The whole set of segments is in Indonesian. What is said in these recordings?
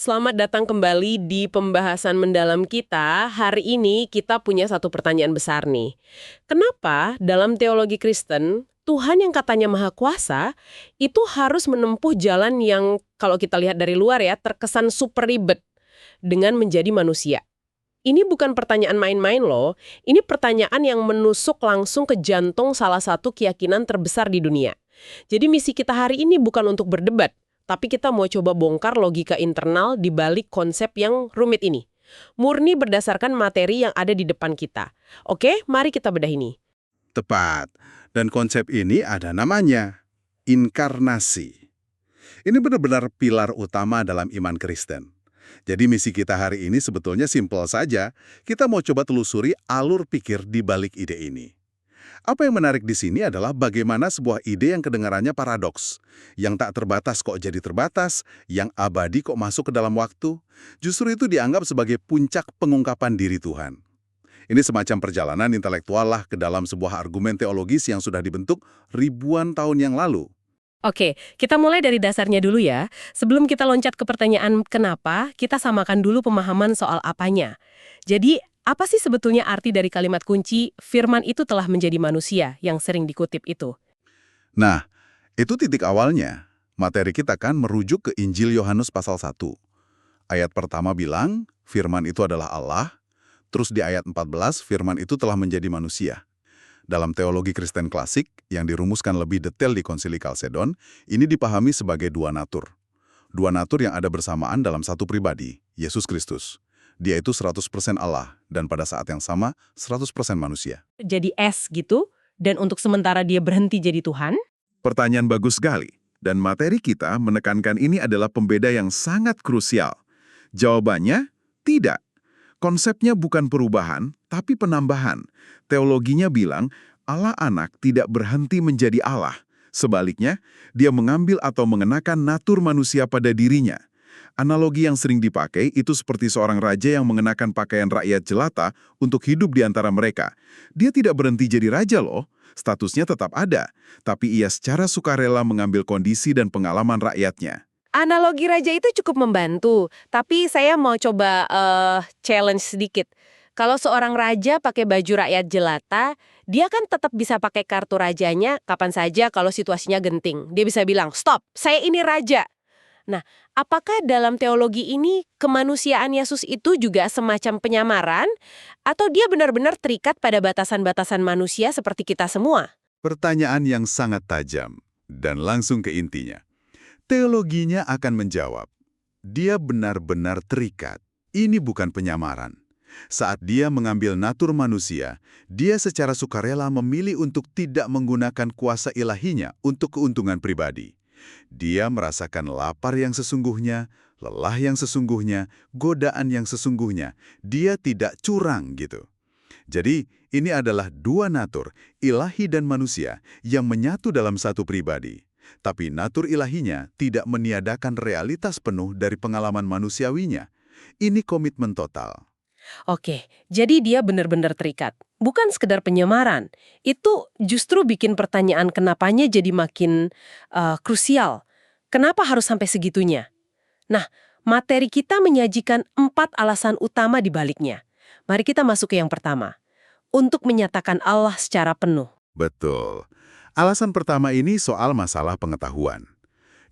Selamat datang kembali di pembahasan mendalam kita. Hari ini kita punya satu pertanyaan besar nih. Kenapa dalam teologi Kristen, Tuhan yang katanya Maha Kuasa, itu harus menempuh jalan yang kalau kita lihat dari luar ya, terkesan super ribet dengan menjadi manusia? Ini bukan pertanyaan main-main loh, ini pertanyaan yang menusuk langsung ke jantung salah satu keyakinan terbesar di dunia. Jadi misi kita hari ini bukan untuk berdebat, tapi kita mau coba bongkar logika internal di balik konsep yang rumit ini. Murni berdasarkan materi yang ada di depan kita. Oke, mari kita bedah ini. Tepat. Dan konsep ini ada namanya, inkarnasi. Ini benar-benar pilar utama dalam iman Kristen. Jadi misi kita hari ini sebetulnya simpel saja. Kita mau coba telusuri alur pikir di balik ide ini. Apa yang menarik di sini adalah bagaimana sebuah ide yang kedengarannya paradoks, yang tak terbatas kok jadi terbatas, yang abadi kok masuk ke dalam waktu, justru itu dianggap sebagai puncak pengungkapan diri Tuhan. Ini semacam perjalanan intelektual lah ke dalam sebuah argumen teologis yang sudah dibentuk ribuan tahun yang lalu. Oke, kita mulai dari dasarnya dulu ya. Sebelum kita loncat ke pertanyaan kenapa, kita samakan dulu pemahaman soal apanya. Jadi, apa sih sebetulnya arti dari kalimat kunci, firman itu telah menjadi manusia, yang sering dikutip itu? Nah, itu titik awalnya. Materi kita kan merujuk ke Injil Yohanes pasal 1. Ayat pertama bilang, firman itu adalah Allah, terus di ayat 14, firman itu telah menjadi manusia. Dalam teologi Kristen klasik, yang dirumuskan lebih detail di Konsili Kalsedon, ini dipahami sebagai dua natur. Dua natur yang ada bersamaan dalam satu pribadi, Yesus Kristus. Dia itu 100% Allah, dan pada saat yang sama, 100% manusia. Jadi S gitu, dan untuk sementara dia berhenti jadi Tuhan? Pertanyaan bagus sekali. Dan materi kita menekankan ini adalah pembeda yang sangat krusial. Jawabannya, tidak. Konsepnya bukan perubahan, tapi penambahan. Teologinya bilang, Allah anak tidak berhenti menjadi Allah. Sebaliknya, dia mengambil atau mengenakan natur manusia pada dirinya. Analogi yang sering dipakai itu seperti seorang raja yang mengenakan pakaian rakyat jelata untuk hidup di antara mereka. Dia tidak berhenti jadi raja loh, statusnya tetap ada, tapi ia secara sukarela mengambil kondisi dan pengalaman rakyatnya. Analogi raja itu cukup membantu, tapi saya mau coba challenge sedikit. Kalau seorang raja pakai baju rakyat jelata, dia kan tetap bisa pakai kartu rajanya kapan saja kalau situasinya genting. Dia bisa bilang, stop, saya ini raja. Nah, apakah dalam teologi ini kemanusiaan Yesus itu juga semacam penyamaran? Atau dia benar-benar terikat pada batasan-batasan manusia seperti kita semua? Pertanyaan yang sangat tajam, dan langsung ke intinya. Teologinya akan menjawab, dia benar-benar terikat. Ini bukan penyamaran. Saat dia mengambil natur manusia, dia secara sukarela memilih untuk tidak menggunakan kuasa ilahinya untuk keuntungan pribadi. Dia merasakan lapar yang sesungguhnya, lelah yang sesungguhnya, godaan yang sesungguhnya. Dia tidak curang gitu. Jadi, ini adalah dua natur, ilahi dan manusia, yang menyatu dalam satu pribadi. Tapi natur ilahinya tidak meniadakan realitas penuh dari pengalaman manusiawinya. Ini komitmen total. Oke, jadi dia benar-benar terikat. Bukan sekedar penyamaran. Itu justru bikin pertanyaan kenapanya jadi makin krusial. Kenapa harus sampai segitunya? Nah, materi kita menyajikan 4 alasan utama di baliknya. Mari kita masuk ke yang pertama. Untuk menyatakan Allah secara penuh. Betul. Alasan pertama ini soal masalah pengetahuan.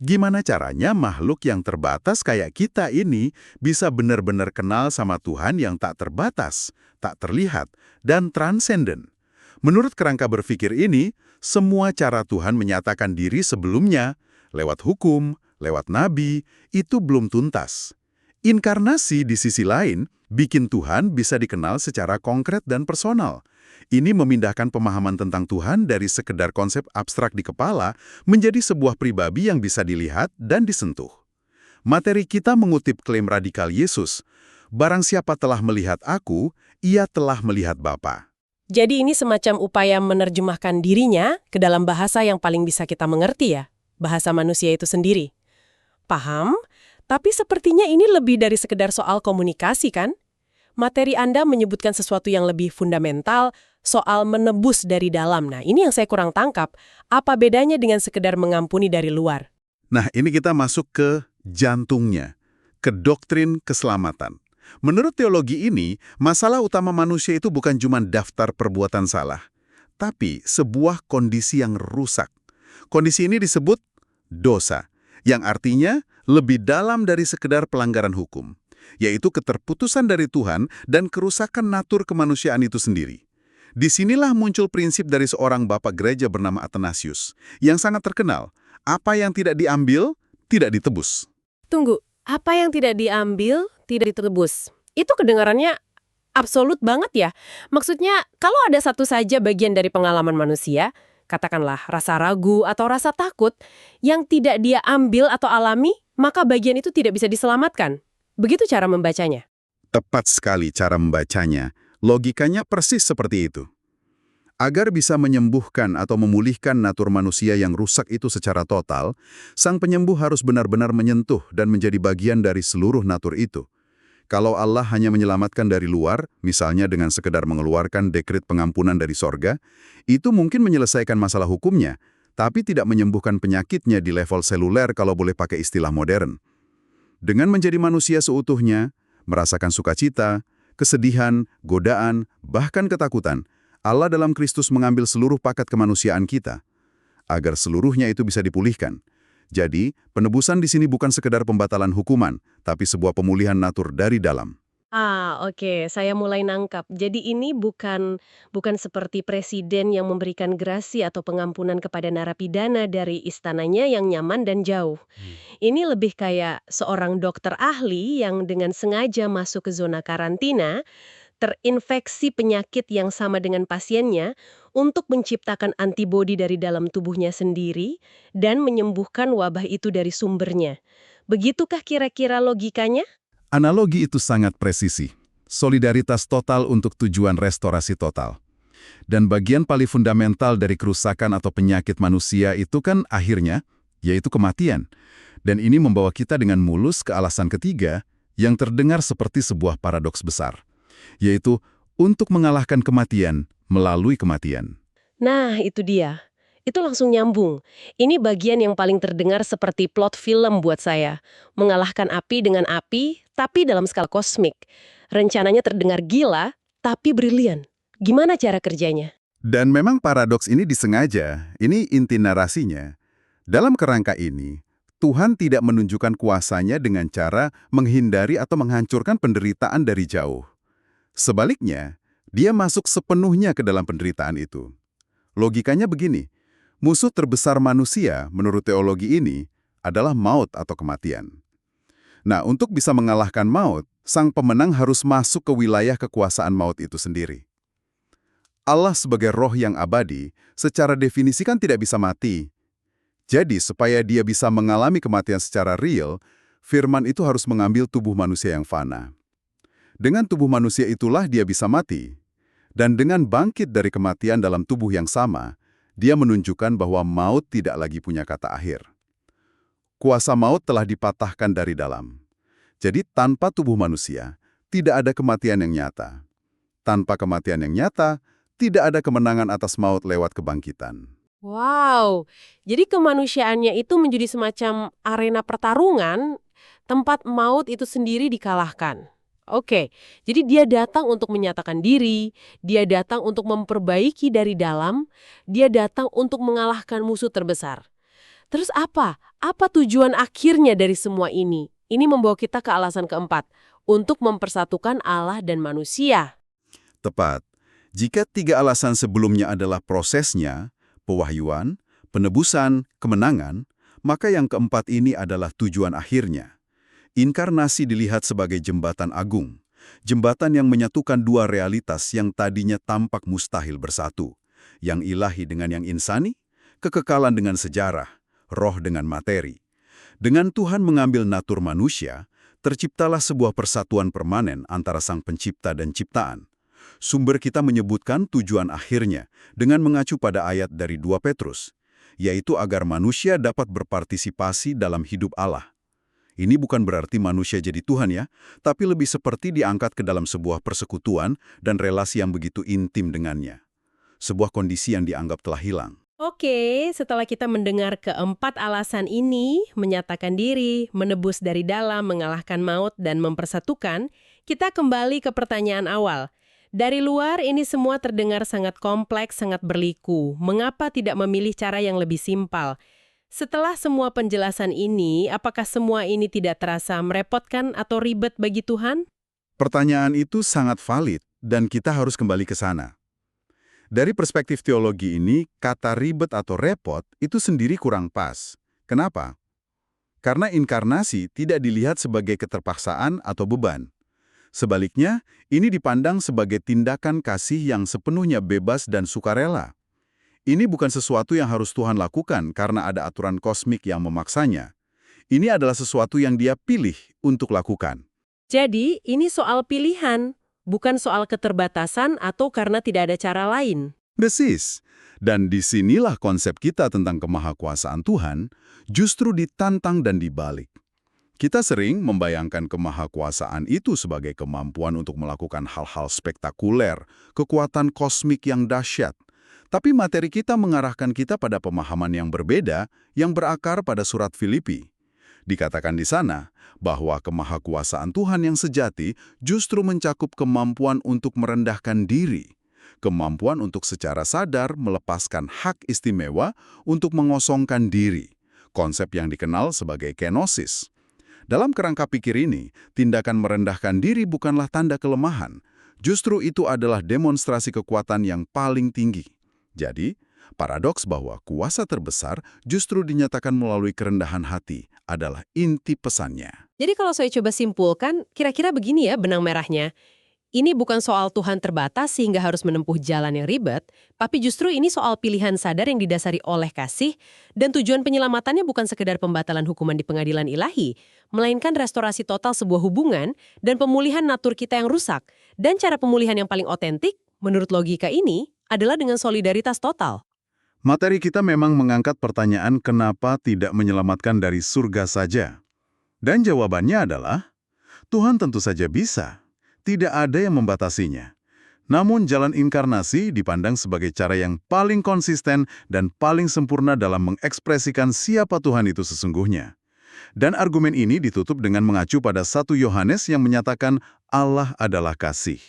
Gimana caranya makhluk yang terbatas kayak kita ini bisa benar-benar kenal sama Tuhan yang tak terbatas, tak terlihat, dan transenden? Menurut kerangka berpikir ini, semua cara Tuhan menyatakan diri sebelumnya, lewat hukum, lewat nabi, itu belum tuntas. Inkarnasi di sisi lain, bikin Tuhan bisa dikenal secara konkret dan personal. Ini memindahkan pemahaman tentang Tuhan dari sekedar konsep abstrak di kepala menjadi sebuah pribadi yang bisa dilihat dan disentuh. Materi kita mengutip klaim radikal Yesus, "Barang siapa telah melihat aku, ia telah melihat Bapa." Jadi ini semacam upaya menerjemahkan dirinya ke dalam bahasa yang paling bisa kita mengerti ya, bahasa manusia itu sendiri. Paham? Tapi sepertinya ini lebih dari sekedar soal komunikasi kan? Materi Anda menyebutkan sesuatu yang lebih fundamental, soal menebus dari dalam. Nah, ini yang saya kurang tangkap. Apa bedanya dengan sekedar mengampuni dari luar? Nah, ini kita masuk ke jantungnya. ke doktrin keselamatan. Menurut teologi ini, masalah utama manusia itu bukan cuma daftar perbuatan salah, tapi sebuah kondisi yang rusak. Kondisi ini disebut dosa, yang artinya lebih dalam dari sekedar pelanggaran hukum, yaitu keterputusan dari Tuhan dan kerusakan natur kemanusiaan itu sendiri. Disinilah muncul prinsip dari seorang bapak gereja bernama Athanasius, yang sangat terkenal, apa yang tidak diambil, tidak ditebus. Tunggu, apa yang tidak diambil, tidak ditebus. Itu kedengarannya absolut banget ya. Maksudnya, kalau ada satu saja bagian dari pengalaman manusia, katakanlah rasa ragu atau rasa takut, yang tidak dia ambil atau alami, maka bagian itu tidak bisa diselamatkan. Begitu cara membacanya. Tepat sekali cara membacanya. Logikanya persis seperti itu. Agar bisa menyembuhkan atau memulihkan natur manusia yang rusak itu secara total, sang penyembuh harus benar-benar menyentuh dan menjadi bagian dari seluruh natur itu. Kalau Allah hanya menyelamatkan dari luar, misalnya dengan sekedar mengeluarkan dekret pengampunan dari sorga, itu mungkin menyelesaikan masalah hukumnya, tapi tidak menyembuhkan penyakitnya di level seluler kalau boleh pakai istilah modern. Dengan menjadi manusia seutuhnya, merasakan sukacita, kesedihan, godaan, bahkan ketakutan, Allah dalam Kristus mengambil seluruh paket kemanusiaan kita, agar seluruhnya itu bisa dipulihkan. Jadi, penebusan di sini bukan sekedar pembatalan hukuman, tapi sebuah pemulihan natur dari dalam. Oke, saya mulai nangkap. Jadi ini bukan seperti presiden yang memberikan grasi atau pengampunan kepada narapidana dari istananya yang nyaman dan jauh. Ini lebih kayak seorang dokter ahli yang dengan sengaja masuk ke zona karantina, terinfeksi penyakit yang sama dengan pasiennya untuk menciptakan antibodi dari dalam tubuhnya sendiri dan menyembuhkan wabah itu dari sumbernya. Begitukah kira-kira logikanya? Analogi itu sangat presisi. Solidaritas total untuk tujuan restorasi total. Dan bagian paling fundamental dari kerusakan atau penyakit manusia itu kan akhirnya, yaitu kematian. Dan ini membawa kita dengan mulus ke alasan ketiga yang terdengar seperti sebuah paradoks besar. Yaitu untuk mengalahkan kematian melalui kematian. Nah, itu dia. Itu langsung nyambung. Ini bagian yang paling terdengar seperti plot film buat saya. Mengalahkan api dengan api, tapi dalam skala kosmik. Rencananya terdengar gila, tapi brilian. Gimana cara kerjanya? Dan memang paradoks ini disengaja, ini inti narasinya. Dalam kerangka ini, Tuhan tidak menunjukkan kuasanya dengan cara menghindari atau menghancurkan penderitaan dari jauh. Sebaliknya, dia masuk sepenuhnya ke dalam penderitaan itu. Logikanya begini, musuh terbesar manusia menurut teologi ini adalah maut atau kematian. Nah, untuk bisa mengalahkan maut, sang pemenang harus masuk ke wilayah kekuasaan maut itu sendiri. Allah sebagai roh yang abadi, secara definisi kan tidak bisa mati. Jadi, supaya dia bisa mengalami kematian secara real, firman itu harus mengambil tubuh manusia yang fana. Dengan tubuh manusia itulah dia bisa mati. Dan dengan bangkit dari kematian dalam tubuh yang sama, dia menunjukkan bahwa maut tidak lagi punya kata akhir. Kuasa maut telah dipatahkan dari dalam. Jadi tanpa tubuh manusia, tidak ada kematian yang nyata. Tanpa kematian yang nyata, tidak ada kemenangan atas maut lewat kebangkitan. Wow, jadi kemanusiaannya itu menjadi semacam arena pertarungan, tempat maut itu sendiri dikalahkan. Oke, jadi dia datang untuk menyatakan diri, dia datang untuk memperbaiki dari dalam, dia datang untuk mengalahkan musuh terbesar. Terus apa? Apa tujuan akhirnya dari semua ini? Ini membawa kita ke alasan keempat, untuk mempersatukan Allah dan manusia. Tepat. Jika tiga alasan sebelumnya adalah prosesnya, pewahyuan, penebusan, kemenangan, maka yang keempat ini adalah tujuan akhirnya. Inkarnasi dilihat sebagai jembatan agung, jembatan yang menyatukan dua realitas yang tadinya tampak mustahil bersatu, yang ilahi dengan yang insani, kekekalan dengan sejarah, roh dengan materi. Dengan Tuhan mengambil natur manusia, terciptalah sebuah persatuan permanen antara Sang Pencipta dan ciptaan. Sumber kita menyebutkan tujuan akhirnya dengan mengacu pada ayat dari 2 Petrus, yaitu agar manusia dapat berpartisipasi dalam hidup Allah. Ini bukan berarti manusia jadi Tuhan ya, tapi lebih seperti diangkat ke dalam sebuah persekutuan dan relasi yang begitu intim dengannya. Sebuah kondisi yang dianggap telah hilang. Oke, setelah kita mendengar keempat alasan ini, menyatakan diri, menebus dari dalam, mengalahkan maut, dan mempersatukan, kita kembali ke pertanyaan awal. Dari luar, ini semua terdengar sangat kompleks, sangat berliku. Mengapa tidak memilih cara yang lebih simpel? Setelah semua penjelasan ini, apakah semua ini tidak terasa merepotkan atau ribet bagi Tuhan? Pertanyaan itu sangat valid, dan kita harus kembali ke sana. Dari perspektif teologi ini, kata ribet atau repot itu sendiri kurang pas. Kenapa? Karena inkarnasi tidak dilihat sebagai keterpaksaan atau beban. Sebaliknya, ini dipandang sebagai tindakan kasih yang sepenuhnya bebas dan sukarela. Ini bukan sesuatu yang harus Tuhan lakukan karena ada aturan kosmik yang memaksanya. Ini adalah sesuatu yang Dia pilih untuk lakukan. Jadi, ini soal pilihan, bukan soal keterbatasan atau karena tidak ada cara lain. Besis. Dan disinilah konsep kita tentang kemahakuasaan Tuhan justru ditantang dan dibalik. Kita sering membayangkan kemahakuasaan itu sebagai kemampuan untuk melakukan hal-hal spektakuler, kekuatan kosmik yang dahsyat. Tapi materi kita mengarahkan kita pada pemahaman yang berbeda yang berakar pada surat Filipi. Dikatakan di sana bahwa kemahakuasaan Tuhan yang sejati justru mencakup kemampuan untuk merendahkan diri, kemampuan untuk secara sadar melepaskan hak istimewa untuk mengosongkan diri, konsep yang dikenal sebagai kenosis. Dalam kerangka pikir ini, tindakan merendahkan diri bukanlah tanda kelemahan, justru itu adalah demonstrasi kekuatan yang paling tinggi. Jadi, paradoks bahwa kuasa terbesar justru dinyatakan melalui kerendahan hati adalah inti pesannya. Jadi kalau saya coba simpulkan, kira-kira begini ya benang merahnya. Ini bukan soal Tuhan terbatas sehingga harus menempuh jalan yang ribet, tapi justru ini soal pilihan sadar yang didasari oleh kasih, dan tujuan penyelamatannya bukan sekedar pembatalan hukuman di pengadilan ilahi, melainkan restorasi total sebuah hubungan dan pemulihan natur kita yang rusak. Dan cara pemulihan yang paling otentik, menurut logika ini, adalah dengan solidaritas total. Materi kita memang mengangkat pertanyaan kenapa tidak menyelamatkan dari surga saja. Dan jawabannya adalah, Tuhan tentu saja bisa. Tidak ada yang membatasinya. Namun jalan inkarnasi dipandang sebagai cara yang paling konsisten dan paling sempurna dalam mengekspresikan siapa Tuhan itu sesungguhnya. Dan argumen ini ditutup dengan mengacu pada 1 Yohanes yang menyatakan Allah adalah kasih.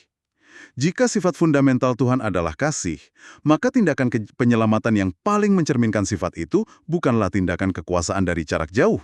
Jika sifat fundamental Tuhan adalah kasih, maka tindakan penyelamatan yang paling mencerminkan sifat itu bukanlah tindakan kekuasaan dari jarak jauh,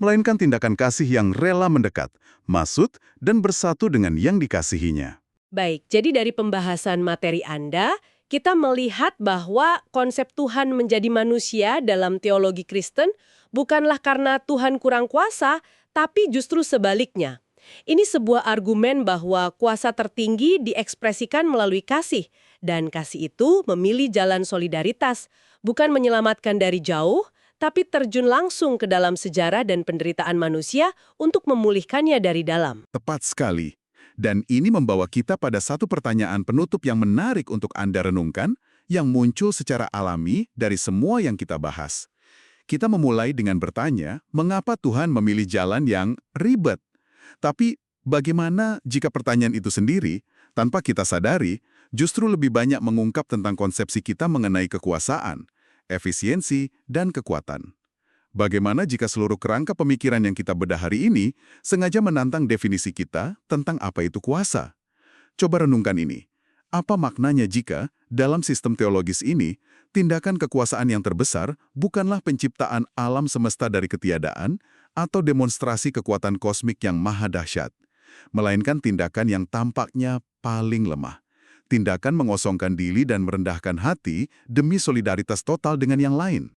melainkan tindakan kasih yang rela mendekat, maksud, dan bersatu dengan yang dikasihinya. Baik, jadi dari pembahasan materi Anda, kita melihat bahwa konsep Tuhan menjadi manusia dalam teologi Kristen bukanlah karena Tuhan kurang kuasa, tapi justru sebaliknya. Ini sebuah argumen bahwa kuasa tertinggi diekspresikan melalui kasih, dan kasih itu memilih jalan solidaritas, bukan menyelamatkan dari jauh, tapi terjun langsung ke dalam sejarah dan penderitaan manusia untuk memulihkannya dari dalam. Tepat sekali. Dan ini membawa kita pada satu pertanyaan penutup yang menarik untuk Anda renungkan, yang muncul secara alami dari semua yang kita bahas. Kita memulai dengan bertanya, mengapa Tuhan memilih jalan yang ribet? Tapi bagaimana jika pertanyaan itu sendiri, tanpa kita sadari, justru lebih banyak mengungkap tentang konsepsi kita mengenai kekuasaan, efisiensi, dan kekuatan? Bagaimana jika seluruh kerangka pemikiran yang kita bedah hari ini sengaja menantang definisi kita tentang apa itu kuasa? Coba renungkan ini. Apa maknanya jika, dalam sistem teologis ini, tindakan kekuasaan yang terbesar bukanlah penciptaan alam semesta dari ketiadaan atau demonstrasi kekuatan kosmik yang maha dahsyat, melainkan tindakan yang tampaknya paling lemah. Tindakan mengosongkan diri dan merendahkan hati demi solidaritas total dengan yang lain.